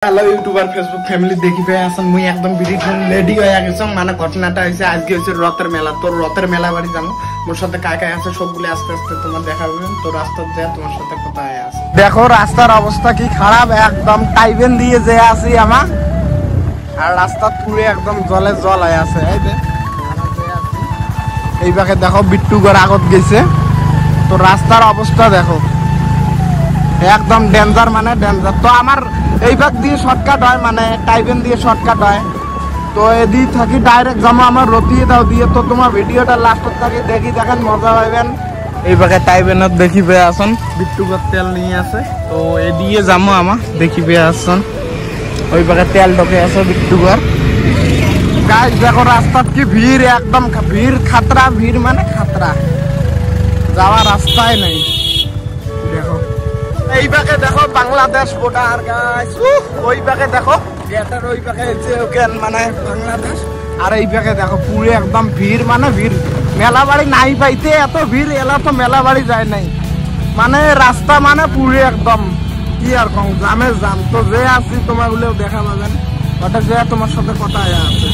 Hello YouTuber Facebook family দেখিবে আসন মুই একদম ভিডিও রেডি হয়ে গেছং মানে ঘটনাটা হইছে আজকে হইছে রথের মেলা। তোর রথের মেলা বাড়ি যাবো, মোর সাথে কাকা আছে সবগুলো আস্তে আস্তে তোমার দেখাবে। তো রাস্তা যায় তোমার সাথে কথা হয়ে আছে। দেখো রাস্তার অবস্থা কি খারাপ, একদম টাইবেন দিয়ে যে আছি আমা, আর রাস্তা পুরো একদম জলে জল হয়ে আছে। এই যে এই বাকে দেখো বিট্টু ঘর আগত গেছে। তো রাস্তার অবস্থা দেখো একদম ডেঞ্জার, মানে ডেঞ্জার। তো আমার এই ভাগ দিয়ে শর্টকাট হয়, মানে টাইবেন দিয়ে শর্টকাট হয়। তো এদিক থাকি ডাইরেক্ট যাবো আমার রতিয়ে দাও দিয়ে। তো তোমার ভিডিওটা লাস্টত থাকি দেখি দেখেন, মজা পাইবেন। এই ভাগে টাইবেনত দেখিবে আসন বিট্টুগর তেল নিয়ে আছে। তো এদিকে যাবো আমার দেখিবে আসন, ওই ভাগে তেল ঢোকে আছে বিট্টুগর। গাইস দেখো রাস্তাত কি ভিড়, একদম ভিড় খাতরা, ভিড় মানে খাতরা, যাওয়ার রাস্তায় নেই। দেখো এই পাকে দেখো বাংলাদেশ বর্ডার গাইস, ওই পাকে দেখো গেটের ওই পাকে মানে বাংলাদেশ, আর এই পাকে দেখো পুরো একদম ভিড়, মানে ভিড়। মেলা বাড়ি নাই পাইতে এত ভিড়, এলা তো মেলা বাড়ি যায় নাই, মানে রাস্তা মানে পুরো একদম কি আর কম জামে জাম। তো যে আছি তোমার বলেও দেখা পাবেন, ওটা যে তোমার সাথে কথা আছে।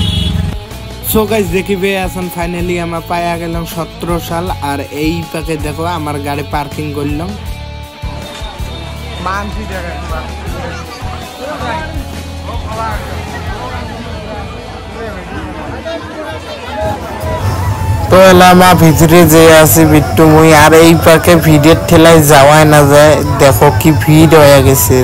সো গাইস দেখিবে আসেন ফাইনালি আমরা পাইয়া গেলাম 17 সাল। আর এই পাকে দেখো আমার গাড়ি পার্কিং করলাম। তো এলাম ভিতরে যে আছি বিট্টু মুই, আর এই পার্কে ভিড়ের ঠেলায় যাওয়াই না যায়। দেখো কি ভিড় হয়ে গেছে।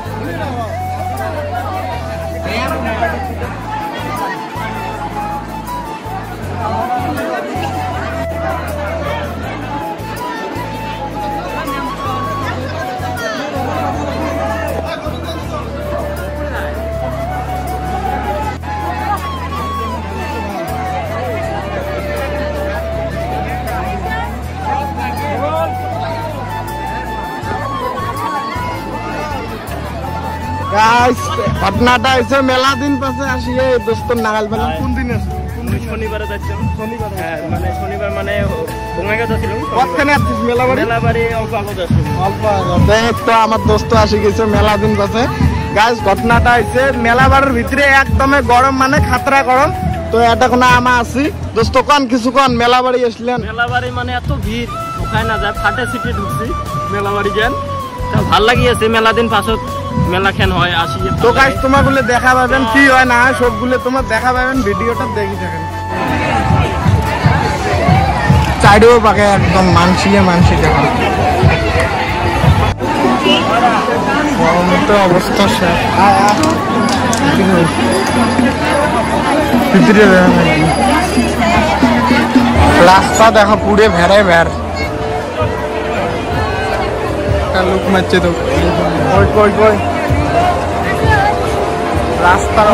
ঘটনাটা হয়েছে মেলা দিন পাশে আসিয়ে দোস্তর নাগাল বেলা। কোন দিন আছে? শনিবারে যাচ্ছিলাম। শনিবার মানে শনিবার মানে বঙ্গাইগাঁও যাচ্ছিলাম। কতখানে আসছিস মেলা বাড়ি? মেলা বাড়ি অল্প আগত আসছিলাম, অল্প আগত। তো আমার দোস্ত আসি গেছে মেলা দিন পাশে। গাইস ঘটনাটা হয়েছে মেলা বাড়ির ভিতরে একদমে গরম, মানে খাতরা গরম। তো এটা কোনো আমা আছি দোস্ত, কন কিছু কন। মেলা বাড়ি আসলেন? মেলা বাড়ি মানে এত ভিড় ওখানে না যায়, ফাটে সিটে ঢুকছি মেলা বাড়ি যান। ভাল লাগিয়েছে মেলা দিন পাছত মেলা খেন হয় আসি। তো গাইস তোমার গুলো দেখা পাবেন কি হয় না হয়, সবগুলো তোমার দেখা পাবেন, ভিডিওটা দেখি থাকেন। চাইডেও পাকে একদম মানসিয়ে মানসি দেখেন, অবস্থা শেষ। ভিতরে রাস্তা দেখো পুরে ভেড়ে ভেড় লোক মারছে। তো কই কই কই রাস্তার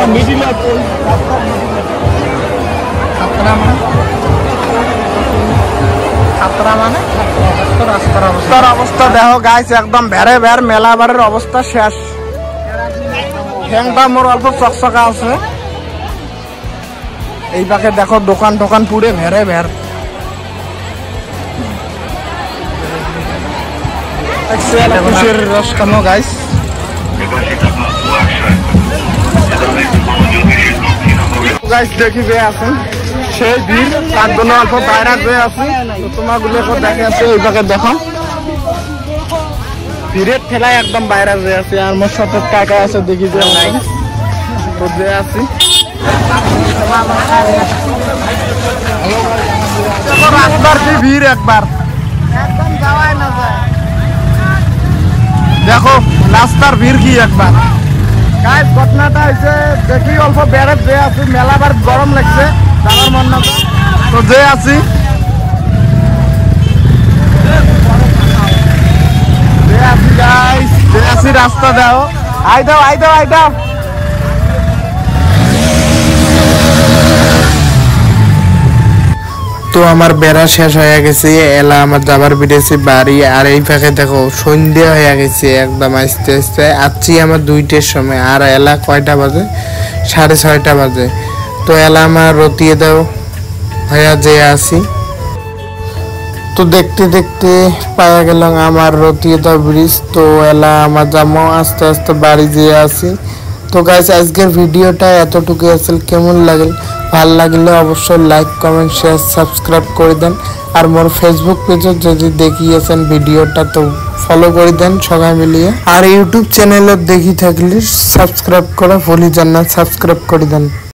রাস্তার অবস্থা দেখো গাইস একদম ভেড়ে ভেড়। মেলা বাড়ির অবস্থা শেষ। ঠ্যাংটা মোর অল্প চকচকা আছে। এই পাকে দেখো দোকান টোকান পুরে ভেড়ে ভেড়। গাইস দেখিবে আছেন সেই ভিড়, তার জন্য অল্প বাইরে হয়ে আছে। তোমার গুলো দেখে আছে ওই পাকে দেখো ভিড়ের ঠেলায় একদম বাইরে হয়ে আছে। আর মোর সাথে কাকা আছে দেখি যে নাই, তো যে আছি রাস্তার কি ভিড়, একবার একদম যাওয়াই না যায়। দেখো রাস্তার ভিড় কি একবার। গাইস ঘটনাটা হয়েছে দেখি অল্প বেড়ে যে আছি, মেলা বার গরম লাগছে যাওয়ার মন না। তো যে আছি গাইস, যে আছি রাস্তা দাও, আই দাও আই দাও আই দাও। তো আমার বেড়া শেষ হয়ে গেছে, এলা আমার যাবার বেড়েছে বাড়ি। আর এই ফাঁকে দেখো সন্ধ্যা হয়ে গেছে একদম আস্তে আস্তে। আসছি আমার 2টার সময়, আর এলা কয়টা বাজে? 6:30 বাজে। তো এলা আমার রতিয়ে দাও হয়ে যে আসি। তো দেখতে দেখতে পাওয়া গেলাম আমার রতিয়তা ব্রিজ। তো এলা আমার জামো আস্তে আস্তে বাড়ি যেয়ে আসি। তো গাইস আজকের ভিডিওটা এতটুকু আছিল। কেমন লাগল, ভাল লাগলে অবশ্যই লাইক কমেন্ট শেয়ার সাবস্ক্রাইব করে দেন। আর মোর ফেসবুক পেজে যদি দেখিয়েছেন ভিডিওটা তো ফলো করে দেন সবাই মিলিয়ে। আর ইউটিউব চ্যানেলে দেখি থাকলে সাবস্ক্রাইব করা ভুলি যান না, সাবস্ক্রাইব করে দেন।